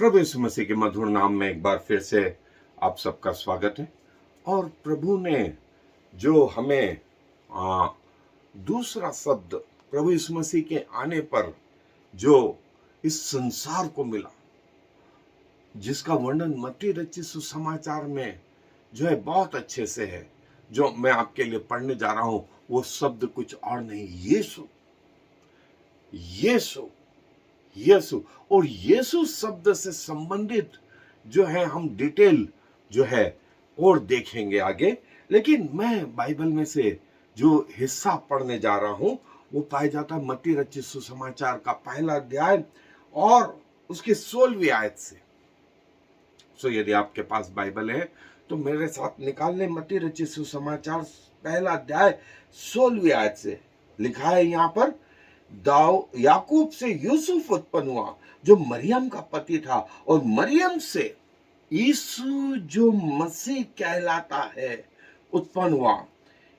प्रभु यीशु मसीह के मधुर नाम में एक बार फिर से आप सबका स्वागत है। और प्रभु ने जो हमें दूसरा शब्द प्रभु यीशु मसीह के आने पर जो इस संसार को मिला, जिसका वर्णन मत्ती रचित सुसमाचार में जो है बहुत अच्छे से है, जो मैं आपके लिए पढ़ने जा रहा हूं, वो शब्द कुछ और नहीं, यीशु। यीशु यीशु और यीशु शब्द से संबंधित जो है हम डिटेल जो है और देखेंगे आगे। लेकिन मैं बाइबल में से जो हिस्सा पढ़ने जा रहा हूं वो पाया जाता है मत्ती रचित सुसमाचार का पहला अध्याय और उसकी 16वीं आयत से। सो यदि आपके पास बाइबल है तो मेरे साथ निकाल लें। मत्ती रचित सुसमाचार पहला अध्याय 16वीं आयत से लिखा है यहाँ पर, याकूब से यूसुफ उत्पन्न हुआ जो मरियम का पति था, और मरियम से यीशु जो मसीह कहलाता है उत्पन्न हुआ।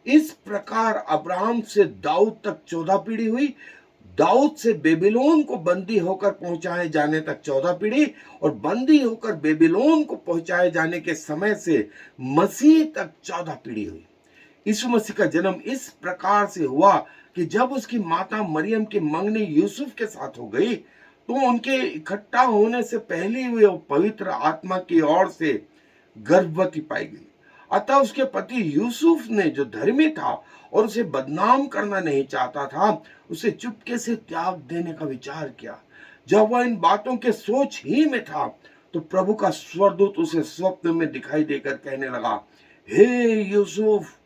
इस प्रकार अब्राहम से दाऊद तक 14 पीढ़ी हुई, दाऊद से बेबीलोन को बंदी होकर पहुंचाए जाने तक 14 पीढ़ी, और बंदी होकर बेबीलोन को पहुंचाए जाने के समय से मसीह तक 14 पीढ़ी हुई। यीशु मसीह का जन्म इस प्रकार से हुआ कि जब उसकी माता मरियम की मंगनी यूसुफ के साथ हो गई तो उनके इकट्ठा होने से पहले वे पवित्र आत्मा की ओर से गर्भवती पाई गई। अतः उसके पति यूसुफ ने, जो धर्मी था और उसे बदनाम करना नहीं चाहता था, उसे चुपके से त्याग देने का विचार किया। जब वह इन बातों के सोच ही में था तो प्रभु का स्वर्गदूत उसे स्वप्न में दिखाई देकर कहने लगा, हे यूसुफ,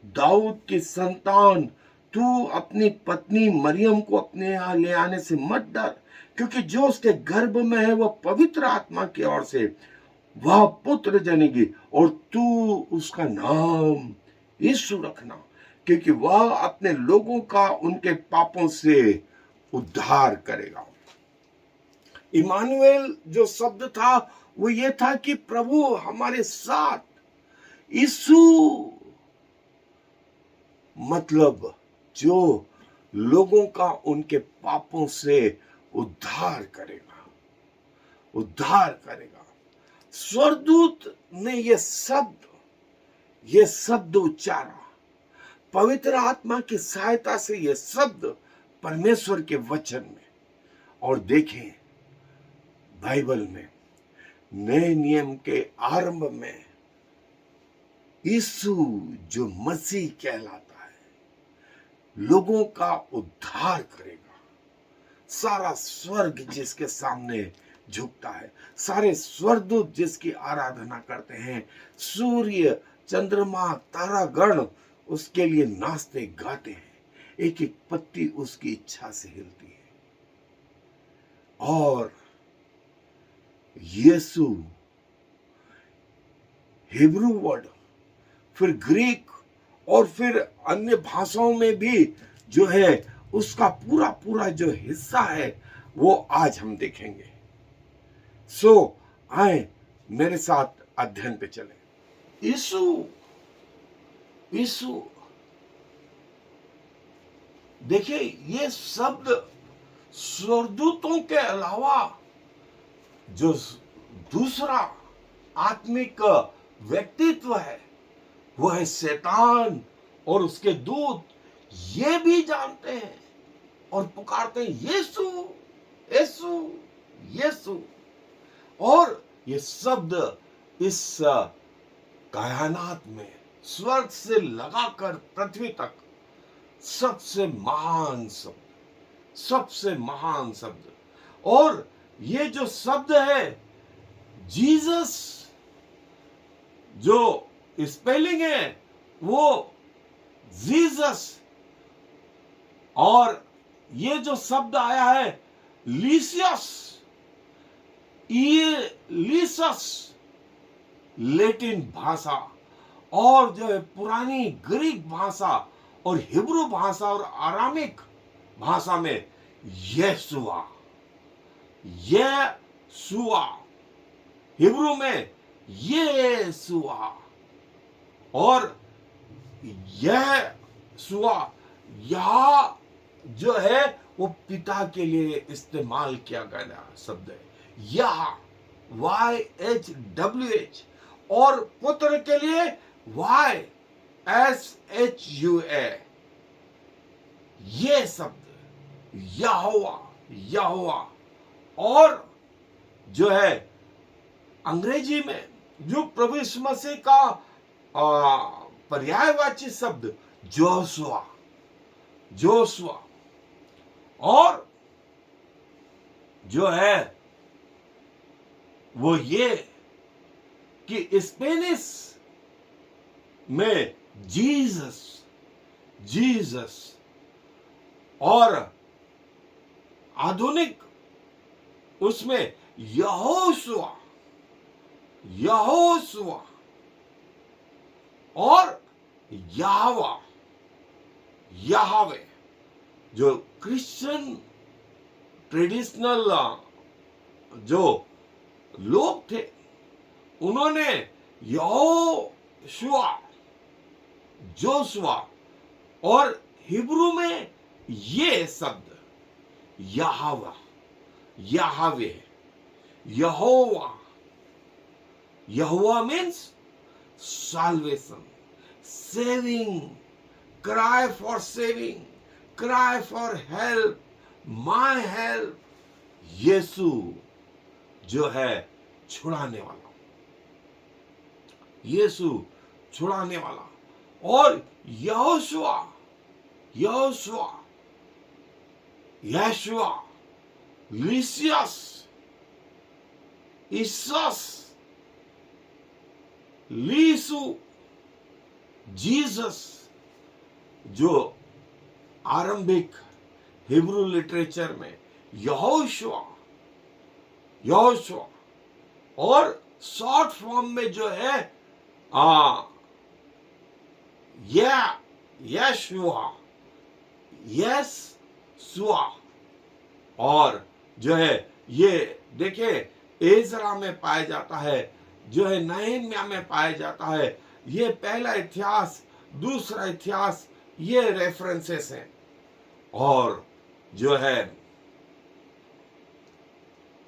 दाऊद की संतान, तू अपनी पत्नी मरियम को अपने यहाँ ले आने से मत डर, क्योंकि जो उसके गर्भ में है वह पवित्र आत्मा की ओर से वह पुत्र जनेगी, और तू उसका नाम यीशु रखना, क्योंकि वह अपने लोगों का उनके पापों से उद्धार करेगा। इमानुएल जो शब्द था वो ये था कि प्रभु हमारे साथ। यीशु मतलब जो लोगों का उनके पापों से उद्धार करेगा, उद्धार करेगा। स्वर्गदूत ने ये शब्द उच्चारा, पवित्र आत्मा की सहायता से ये शब्द परमेश्वर के वचन में। और देखें बाइबल में नए नियम के आरंभ में यीशु जो मसीह कहलाता है लोगों का उद्धार करेगा। सारा स्वर्ग जिसके सामने झुकता है, सारे स्वर्गदूत जिसकी आराधना करते हैं, सूर्य, चंद्रमा, तारागण उसके लिए नाचते गाते हैं, एक एक पत्ती उसकी इच्छा से हिलती है। और यीशु हिब्रू वर्ड, फिर ग्रीक और फिर अन्य भाषाओं में भी जो है उसका पूरा पूरा जो हिस्सा है वो आज हम देखेंगे। सो आए मेरे साथ अध्ययन पे चले। यीशु देखिए, ये शब्द स्वर्गदूतों के अलावा जो दूसरा आत्मिक व्यक्तित्व है वो है शैतान और उसके दूत, ये भी जानते हैं और पुकारते हैं यीशु यीशु यीशु। और ये शब्द इस कायनात में स्वर्ग से लगाकर पृथ्वी तक सबसे महान शब्द। और ये जो शब्द है जीसस, जो स्पेलिंग है वो जीसस, और ये जो शब्द आया है लीसियस, ये लीसस लैटिन भाषा, और जो है पुरानी ग्रीक भाषा और हिब्रू भाषा और आरामिक भाषा में यहोशुआ, हिब्रू में यहोशुआ, और यहोशुआ यह जो है वो पिता के लिए इस्तेमाल किया गया शब्द है। YHWH, और पुत्र के लिए YSHUA। ये शब्द यहोवा, यहोवा, और जो है अंग्रेजी में जो प्रभु यीशु मसीह का पर्यायवाची शब्द जोशुआ, जोशुआ, और जो है वो ये कि स्पेनिश में जीसस, जीसस, और आधुनिक उसमें यहोशुआ, यहोशुआ, और यहोवा, यहोवे। जो क्रिश्चियन ट्रेडिशनल जो लोग थे उन्होंने यहोशुआ, जोशुआ, और हिब्रू में ये शब्द यहोवा, यहोवे, यहोवा। यहोवा means salvation, saving, cry for saving, cry for help, my help। यीशु जो है छुड़ाने वाला, यीशु छुड़ाने वाला, और यहोशुआ, यहोशुआ, यशुआ, लिसियस, ईसस, लीसु, जीसस। जो आरंभिक हिब्रू लिटरेचर में यहोशुआ, यहोशुआ, और शॉर्ट फॉर्म में जो है यशुआ, यशुआ, और जो है ये देखे एजरा में पाया जाता है, जो है नहम्याह में पाया जाता है। ये पहला इतिहास, दूसरा इतिहास, ये रेफरेंसेस हैं। और जो है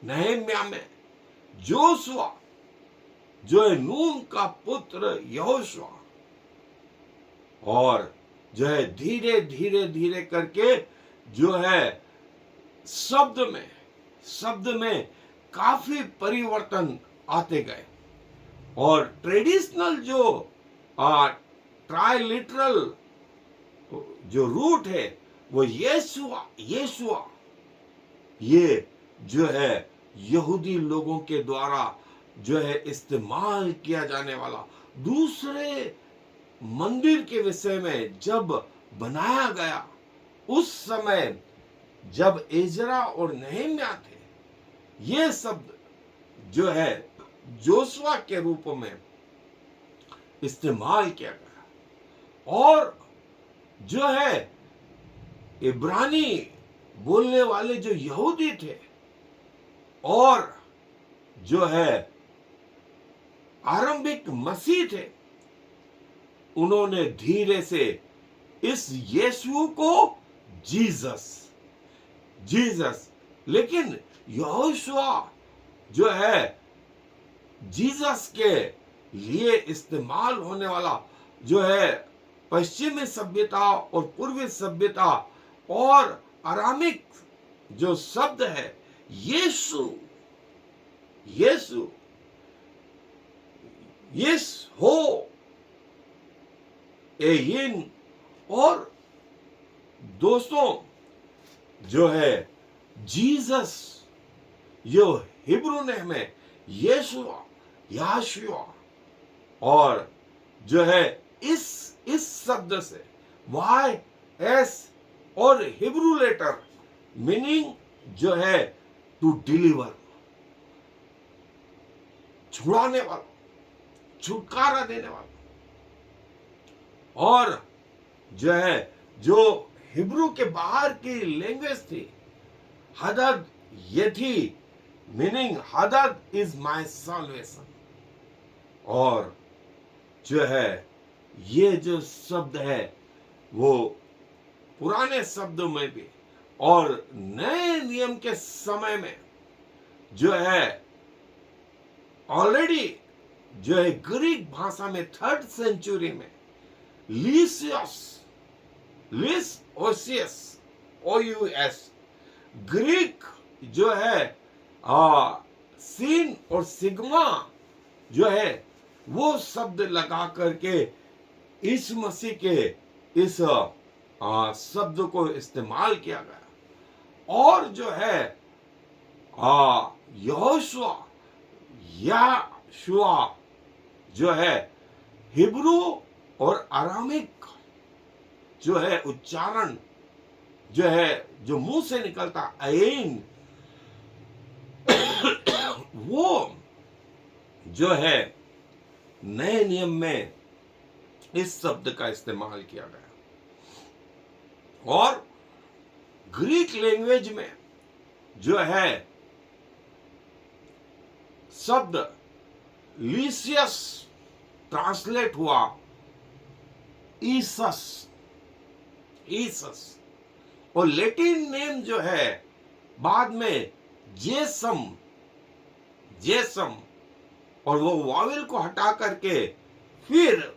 नहम्याह में जोशुआ, जो है नून का पुत्र यहोशुआ, और जो है धीरे धीरे धीरे करके जो है शब्द में काफी परिवर्तन आते गए। और ट्रेडिशनल जो ट्राइलिटरल जो रूट है वो यीशुआ, यीशुआ, ये जो है यहूदी लोगों के द्वारा जो है इस्तेमाल किया जाने वाला, दूसरे मंदिर के विषय में जब बनाया गया उस समय जब एजरा और नहम्याह थे, ये शब्द जो है जोशुआ के रूप में इस्तेमाल किया गया। और जो है इब्रानी बोलने वाले जो यहूदी थे और जो है आरंभिक मसीह थे, उन्होंने धीरे से इस यीशु को जीसस, जीसस, लेकिन यहोशुआ जो है जीसस के लिए इस्तेमाल होने वाला जो है पश्चिमी सभ्यता और पूर्वी सभ्यता और अरामिक जो शब्द है यीशु, यीशु, यस हो एयिन। और दोस्तों जो है जीसस जो हिब्रू में यीशुआ, याशुआ, और जो है इस शब्द से वाई एस और हिब्रू लेटर मीनिंग जो है टू डिलीवर, छुड़ाने वाला, छुटकारा देने वाला। और जो है जो हिब्रू के बाहर की लैंग्वेज थी हदद, ये थी meaning Hadad is my solvation. और जो है ये जो शब्द है वो पुराने शब्दों में भी और नए नियम के समय में जो है ऑलरेडी जो है ग्रीक भाषा में 3rd सेंचुरी में लिसियस, लिस ओसियस, OUS, ग्रीक जो है सीन और सिग्मा जो है वो शब्द लगा करके इस मसीह के इस शब्द को इस्तेमाल किया गया। और जो है यहोशुआ याशुआ जो है हिब्रू और अरामिक जो है उच्चारण जो है जो मुंह से निकलता अयन वो जो है नए नियम में इस शब्द का इस्तेमाल किया गया। और ग्रीक लैंग्वेज में जो है शब्द लिसियस ट्रांसलेट हुआ ईसस, ईसस, और लैटिन नेम जो है बाद में जेसम, जेसम, और वो वावेल को हटा करके फिर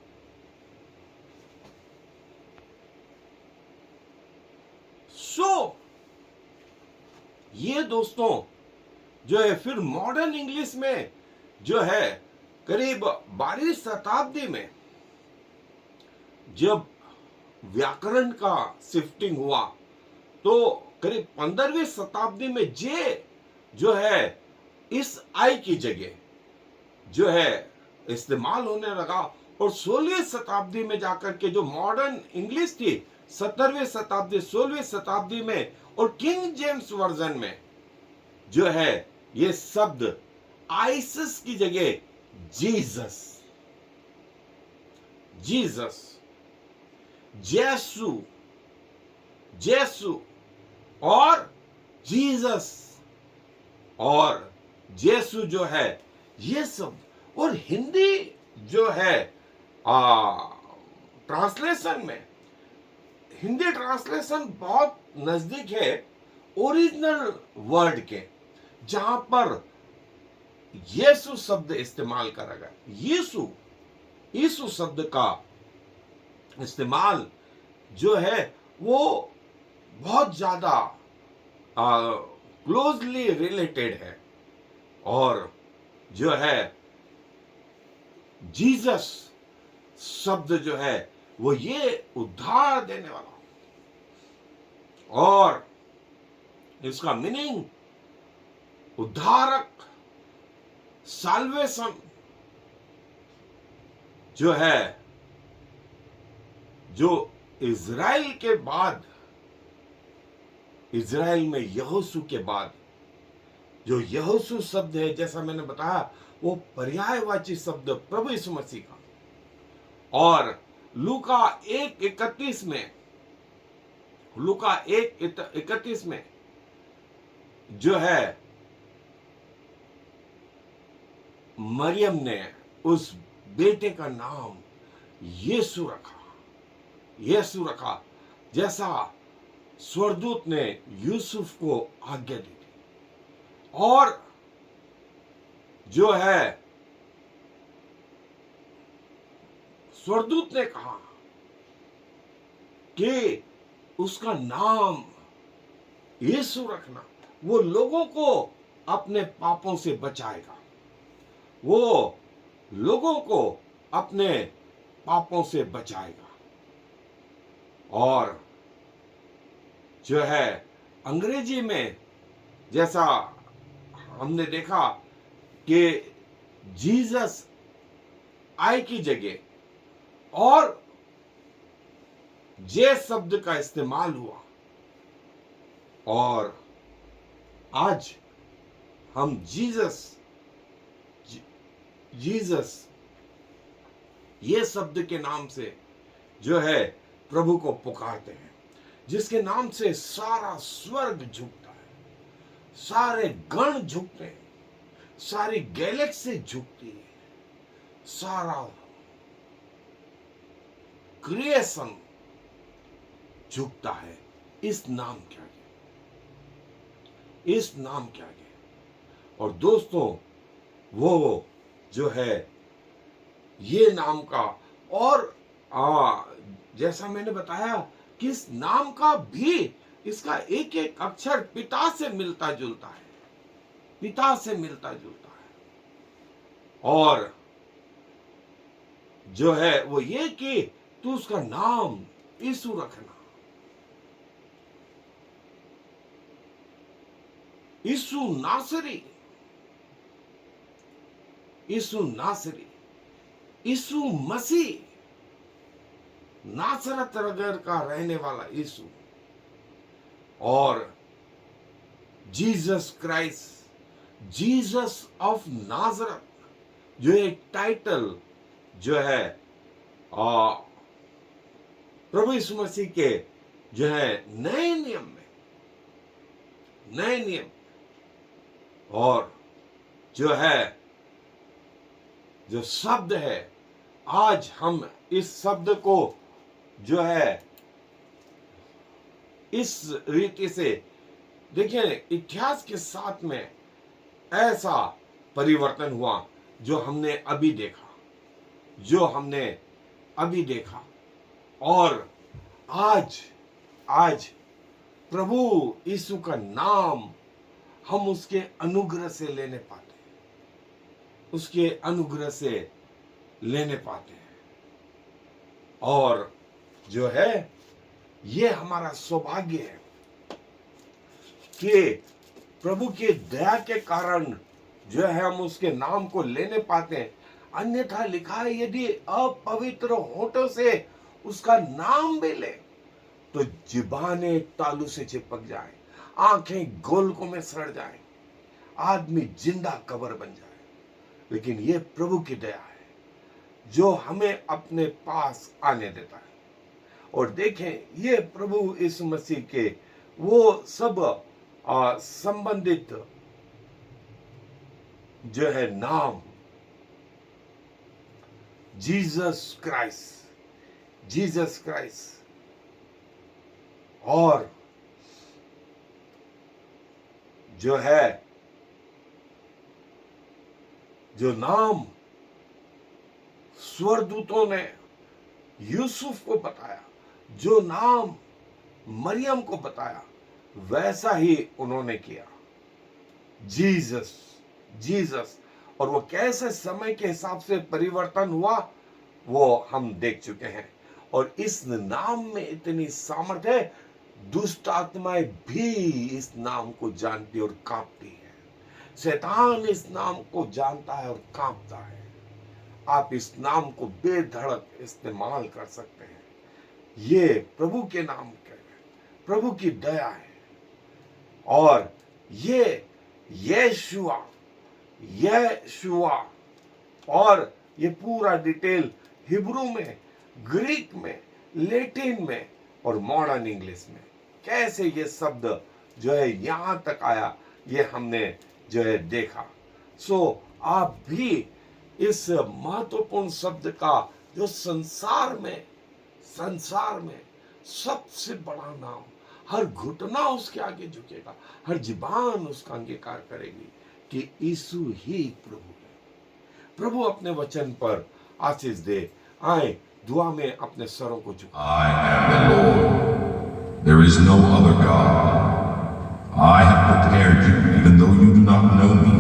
ये दोस्तों जो है फिर मॉडर्न इंग्लिश में जो है करीब 12वीं शताब्दी में जब व्याकरण का शिफ्टिंग हुआ तो करीब 15वीं शताब्दी में जे जो है इस आई की जगह जो है इस्तेमाल होने लगा। और 16वीं शताब्दी में जाकर के जो मॉडर्न इंग्लिश थी 17वीं शताब्दी 16वीं शताब्दी में और किंग जेम्स वर्जन में जो है ये शब्द आइसिस की जगह जीसस, जीसस, जेसु, जेसु और जीसस और जेसु जो है ये शब्द। और हिंदी जो है ट्रांसलेशन में हिंदी ट्रांसलेशन बहुत नजदीक है ओरिजिनल वर्ड के, जहां पर यीशु शब्द इस्तेमाल करा गया। यीशु, यीशु शब्द का इस्तेमाल जो है वो बहुत ज्यादा क्लोजली रिलेटेड है। और जो है जीसस शब्द जो है वो ये उद्धार देने वाला, और इसका मीनिंग उद्धारक, साल्वेशन जो है, जो इज़राइल के बाद, इज़राइल में यहोशू के बाद जो यहोशू शब्द है, जैसा मैंने बताया वो पर्यायवाची शब्द प्रभु यीशु मसीह का। और लूका 1:31 में, लूका 1:31 में जो है मरियम ने उस बेटे का नाम यीशु रखा, यीशु रखा, जैसा स्वर्गदूत ने यूसुफ को आज्ञा दी थी। और जो है स्वर्गदूत ने कहा कि उसका नाम यीशु रखना, वो लोगों को अपने पापों से बचाएगा, वो लोगों को अपने पापों से बचाएगा। और जो है अंग्रेजी में जैसा हमने देखा कि जीसस आई की जगह और जे शब्द का इस्तेमाल हुआ, और आज हम जीसस, जीसस ये शब्द के नाम से जो है प्रभु को पुकारते हैं, जिसके नाम से सारा स्वर्ग झुकता है, सारे गण झुकते हैं, सारी गैलेक्सी झुकती है, सारा क्रिएशन झुकता है इस नाम के आगे, इस नाम के आगे। और दोस्तों वो जो है ये नाम का, और जैसा मैंने बताया कि इस नाम का भी इसका एक एक अक्षर पिता से मिलता जुलता है, पिता से मिलता जुलता है। और जो है वो ये कि तू उसका नाम यीशु रखना। यीशु नासरी, यीशु नासरी, यीशु मसीह, नासरत नगर का रहने वाला यीशु, और जीसस क्राइस्ट, जीसस ऑफ नाजरत, जो एक टाइटल जो है प्रभु यीशु मसीह के जो है नए नियम में, नए नियम, और जो है जो शब्द है, आज हम इस शब्द को जो है इस रीति से देखिए, इतिहास के साथ में ऐसा परिवर्तन हुआ जो हमने अभी देखा, जो हमने अभी देखा। और आज प्रभु यीशु का नाम हम उसके अनुग्रह से लेने पाते हैं, उसके अनुग्रह से लेने पाते हैं। और जो है ये हमारा सौभाग्य है कि प्रभु की दया के कारण जो है हम उसके नाम को लेने पाते हैं। अन्यथा लिखा है, यदि अपवित्र होठों से उसका नाम भी ले तो जिबाने तालू से चिपक जाए, आंखें गोलकों में सड़ जाए, आदमी जिंदा कब्र बन जाए। लेकिन ये प्रभु की दया है जो हमें अपने पास आने देता है। और देखें, ये प्रभु यीशु मसीह के वो सब संबंधित जो है नाम, जीसस क्राइस्ट, जीसस क्राइस्ट, और जो है जो नाम स्वर्गदूतों ने यूसुफ को बताया, जो नाम मरियम को बताया, वैसा ही उन्होंने किया, जीसस, जीसस। और वो कैसे समय के हिसाब से परिवर्तन हुआ वो हम देख चुके हैं। और इस नाम में इतनी सामर्थ्य है, दुष्ट आत्माएं भी इस नाम को जानती और कांपती है। शैतान इस नाम को जानता है और कांपता है। आप इस नाम को बेधड़क इस्तेमाल कर सकते हैं। ये प्रभु के नाम के प्रभु की दया है। और ये यशुआ, यशुआ, और ये पूरा डिटेल हिब्रू में, ग्रीक में, लैटिन में और मॉडर्न इंग्लिश में कैसे ये शब्द जो है यहां तक आया, ये हमने जो है देखा। सो आप भी इस महत्वपूर्ण शब्द का जो संसार में सबसे बड़ा नाम, हर घुटना उसके आगे झुकेगा, हर जुबान उसका अंगीकार करेगी कि यीशु ही प्रभु है। प्रभु अपने वचन पर आशीष दे। आए दुआ में अपने सरों को झुकाएं। I am the Lord. There is no other God. I have prepared you even though you do not know me,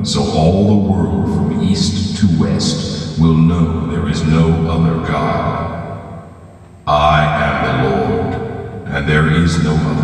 so all the world from east to west will know there is no other God. I am the Lord, and there is no other.